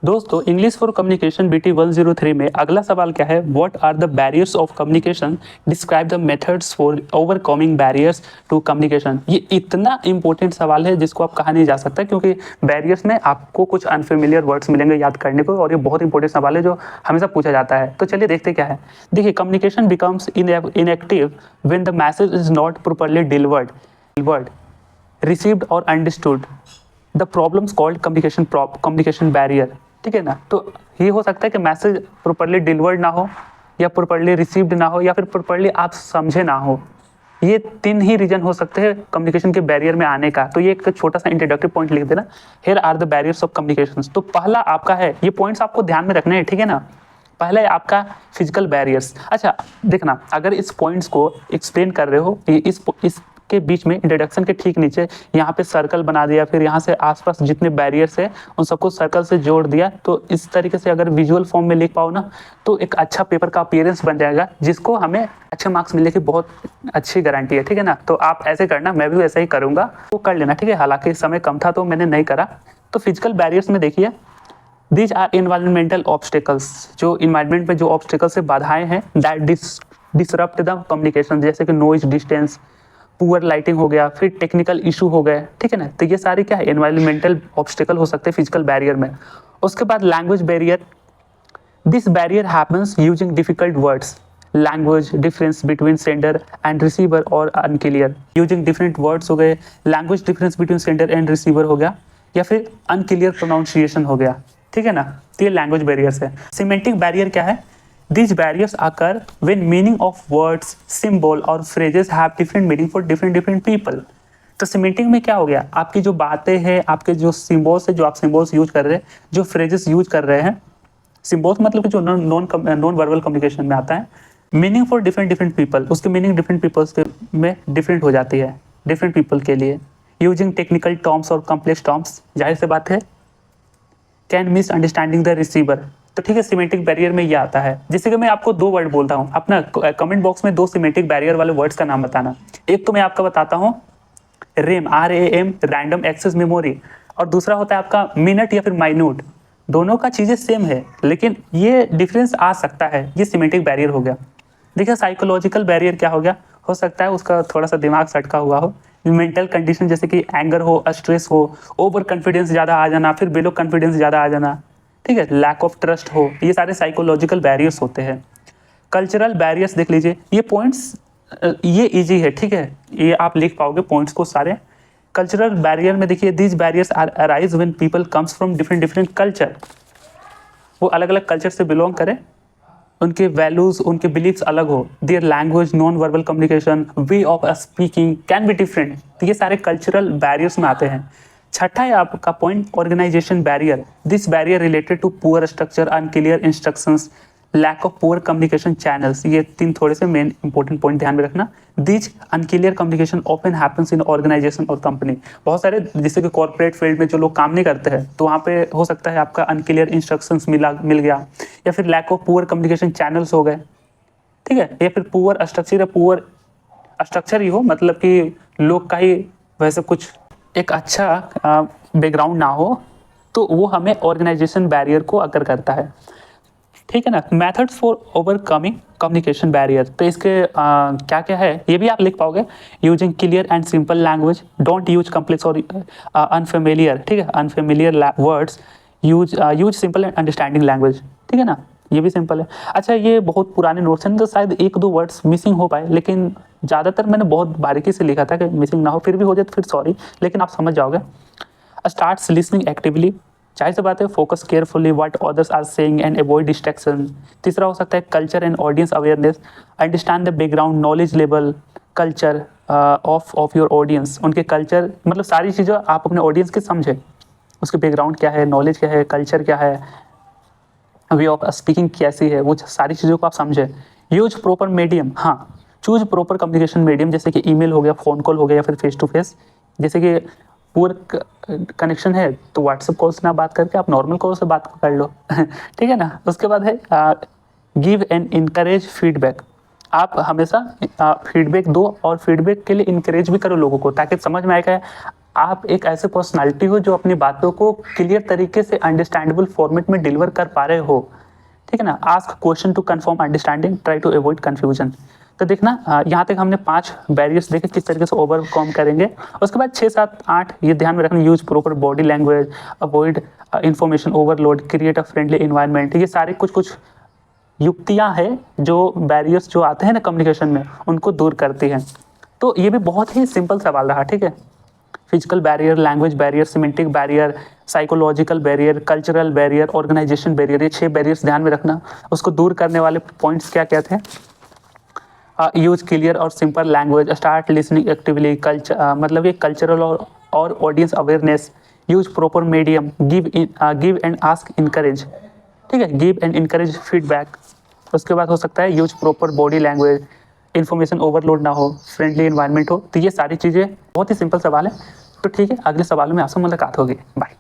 दोस्तों English for communication BT 103 में अगला सवाल क्या है, what are the barriers of communication, describe the methods for overcoming barriers to communication. ये इतना इंपॉर्टेंट सवाल है जिसको आप कहा नहीं जा सकता, क्योंकि बैरियर्स में आपको कुछ अनफेमिलियर वर्ड्स मिलेंगे याद करने को, और ये बहुत इंपॉर्टेंट सवाल है जो हमेशा पूछा जाता है। तो चलिए देखते क्या है। देखिए, communication becomes inactive when the message is not properly delivered, received और understood. The problems called communication barrier. ठीक है ना। तो ये हो सकता है कि मैसेज प्रॉपर्ली डिलीवर्ड ना हो, या प्रॉपर्ली रिसीव्ड ना हो, या फिर प्रॉपर्ली आप समझे ना हो। ये 3 ही रीजन हो सकते हैं कम्युनिकेशन के बैरियर में आने का। तो ये एक छोटा सा इंट्रोडक्टरी पॉइंट लिख देना, here are the barriers of communication. तो पहला आपका है, ये पॉइंट्स आपको ध्यान में रखने हैं, ठीक है ना। पहला है आपका फिजिकल बैरियर्स। अच्छा देखना, अगर इस पॉइंट्स को एक्सप्लेन कर रहे हो, इस के बीच में इंट्रोडक्शन के ठीक नीचे यहाँ पे सर्कल बना दिया, फिर यहाँ से आसपास जितने बैरियर्स है उन सबको सर्कल से जोड़ दिया। तो इस तरीके से अगर विजुअल फॉर्म में लिख पाओ ना, तो एक अच्छा पेपर का अपीयरेंस बन जाएगा, जिसको हमें अच्छे मार्क्स मिलने की बहुत अच्छी गारंटी है। ठीक है ना। तो आप ऐसे करना, मैं भी ऐसा ही करूँगा, वो कर लेना। ठीक है, हालांकि समय कम था तो मैंने नहीं करा। तो फिजिकल बैरियर्स में देखिए, दीज आर एनवायरमेंटल ऑब्स्टेकल्स, जो इन्वायरमेंट में जो ऑब्स्टेकल्स से बाधाएं हैं, दैट डिसरप्ट द कम्युनिकेशन, जैसे कि नॉइज, डिस्टेंस, पुअर लाइटिंग हो गया, फिर टेक्निकल इशू हो गए। ठीक है ना। तो ये सारे क्या है, एनवायरमेंटल ऑब्स्टेकल हो सकते हैं फिजिकल बैरियर में। उसके बाद language barrier, this barrier happens using difficult words, language difference between sender and receiver और अनक्लियर, यूजिंग डिफरेंट वर्ड्स हो गए, language difference between sender and receiver हो गया, या फिर अनक्लियर प्रोनाउंसिएशन हो गया। ठीक है ना। तो ये लैंग्वेज बैरियर्स है। सिमेंटिक बैरियर क्या है, these barriers occur when meaning of words, symbol और phrases have different meaning for different people। तो सिमेंटिंग में क्या हो गया, आपकी जो बातें हैं, आपके जो सिम्बॉल्स है, जो आप सिम्बॉल्स यूज कर रहे हैं, जो फ्रेजेस यूज कर रहे हैं, सिम्बॉल्स मतलब कि जो नॉन वर्बल कम्युनिकेशन में आता है, मीनिंग फॉर डिफरेंट पीपल, उसकी मीनिंग डिफरेंट पीपल्स के में डिफरेंट हो जाती है, डिफरेंट पीपल के लिए। यूजिंग टेक्निकल टर्म्स और कॉम्प्लेक्स टर्म्स, जाहिर सी बात है, can miss understanding the receiver. तो ठीक है, सिमेंटिक बैरियर में ये आता है। जैसे कि मैं आपको 2 वर्ड बोलता हूँ, अपना कमेंट बॉक्स में 2 सिमेंटिक बैरियर वाले वर्ड्स का नाम बताना। एक तो मैं आपका बताता हूँ RAM, RAM, random access memory, और दूसरा होता है आपका मिनट या फिर माइन्यूट। दोनों का चीज़ें सेम है, लेकिन ये डिफरेंस आ सकता है। ये सिमेंटिक बैरियर हो गया। देखिए, साइकोलॉजिकल बैरियर क्या हो गया, हो सकता है उसका थोड़ा सा दिमाग सटका हुआ हो, मेंटल कंडीशन जैसे कि एंगर हो, स्ट्रेस हो, ओवर कॉन्फिडेंस ज़्यादा आ जाना, फिर बिलो कॉन्फिडेंस ज़्यादा आ जाना। ठीक है, लैक ऑफ ट्रस्ट हो, ये सारे साइकोलॉजिकल बैरियर्स होते हैं। कल्चरल बैरियर्स देख लीजिए, ये पॉइंट्स ये इजी है। ठीक है, ये आप लिख पाओगे पॉइंट्स को सारे। कल्चरल बैरियर में देखिए, these barriers are arise when people comes from different culture, वो अलग अलग कल्चर से बिलोंग करें, उनके वैल्यूज, उनके बिलीव्स अलग हो, their language, non verbal communication, way of speaking can be different. तो ये सारे कल्चरल बैरियर्स में आते हैं। छठा है आपका point, organisation barrier, this barrier related to poor structure, unclear instructions, lack of poor communication channels. ये 3 थोड़े से मेन इंपॉर्टेंट पॉइंट ध्यान में रखना। This unclear communication often happens in organisation और कंपनी। बहुत सारे जैसे कि कॉर्पोरेट फील्ड में जो लोग काम नहीं करते हैं, तो वहाँ पे हो सकता है आपका अनक्लियर इंस्ट्रक्शंस मिल गया, या फिर lack of poor communication channels हो गए। ठीक है, या फिर पुअर स्ट्रक्चर, या पुअर स्ट्रक्चर ही हो, मतलब कि लोग का ही वैसे कुछ एक अच्छा बैकग्राउंड ना हो, तो वो हमें ऑर्गेनाइजेशन बैरियर को अकर करता है। ठीक है ना। Methods for overcoming communication barrier, तो इसके क्या क्या है ये भी आप लिख पाओगे। Using clear and simple language, don't use complex और अनफेमिलियर। ठीक है, unfamiliar words, use simple and understanding language. ठीक है ना, ये भी सिंपल है। अच्छा, ये बहुत पुराने नोट्स हैं तो शायद 1-2 वर्ड्स मिसिंग हो पाए, लेकिन ज़्यादातर मैंने बहुत बारीकी से लिखा था कि मिसिंग ना हो, फिर भी हो जाए तो फिर सॉरी, लेकिन आप समझ जाओगे। स्टार्ट्स लिसनिंग एक्टिवली, जाहिर सी बात है, focus carefully what others are saying and avoid distraction. तीसरा हो सकता है culture and audience awareness, understand the background knowledge level culture of your audience. उनके कल्चर मतलब सारी चीज़ें आप अपने ऑडियंस के समझे, उसके बैकग्राउंड क्या है, नॉलेज क्या है, कल्चर क्या है, वे ऑफ स्पीकिंग कैसी है, वो सारी चीज़ों को आप समझे। यूज प्रॉपर मीडियम, हाँ, चूज प्रॉपर कम्युनिकेशन मीडियम, जैसे कि ईमेल हो गया, फ़ोन कॉल हो गया, या फिर फेस टू फेस। जैसे कि पूर कनेक्शन है तो व्हाट्सएप कॉल से ना बात करके आप नॉर्मल कॉल से बात कर लो। ठीक है ना। उसके बाद है गिव एंड इनकरेज फीडबैक, आप हमेशा फीडबैक दो, और फीडबैक के लिए इनकरेज भी करो लोगों को, ताकि समझ में आएगा आप एक ऐसे पर्सनालिटी हो जो अपनी बातों को क्लियर तरीके से अंडरस्टैंडेबल फॉर्मेट में डिलीवर कर पा रहे हो, ठीक है ना। Ask question to confirm understanding, try to avoid confusion. तो देखना यहाँ तक हमने 5 बैरियर्स देखे किस तरीके से ओवरकम करेंगे। उसके बाद 6, 7, 8 ये ध्यान में रखना, use proper body language, avoid information overload, create a friendly environment. ये सारे कुछ युक्तियाँ हैं जो बैरियर्स जो आते हैं ना कम्युनिकेशन में, उनको दूर करती हैं। तो ये भी बहुत ही सिंपल सवाल रहा, ठीक है। Physical barrier, language barrier, semantic barrier, psychological barrier, cultural barrier, organisation barrier, ये 6 बैरियर्स ध्यान में रखना। उसको दूर करने वाले पॉइंट्स क्या क्या थे? यूज क्लियर और simple language, start listening actively, मतलब ये कल्चरल और audience awareness, use proper medium, give and ask encourage, ठीक है, गिव एंड इनकरेज फीडबैक। उसके बाद हो सकता है use proper body language, information overload ना हो, फ्रेंडली इन्वायरमेंट हो। तो ये सारी चीज़ें बहुत ही सिंपल सवाल है। तो ठीक है, अगले सवालों में आपसे मुलाकात होगी। बाय।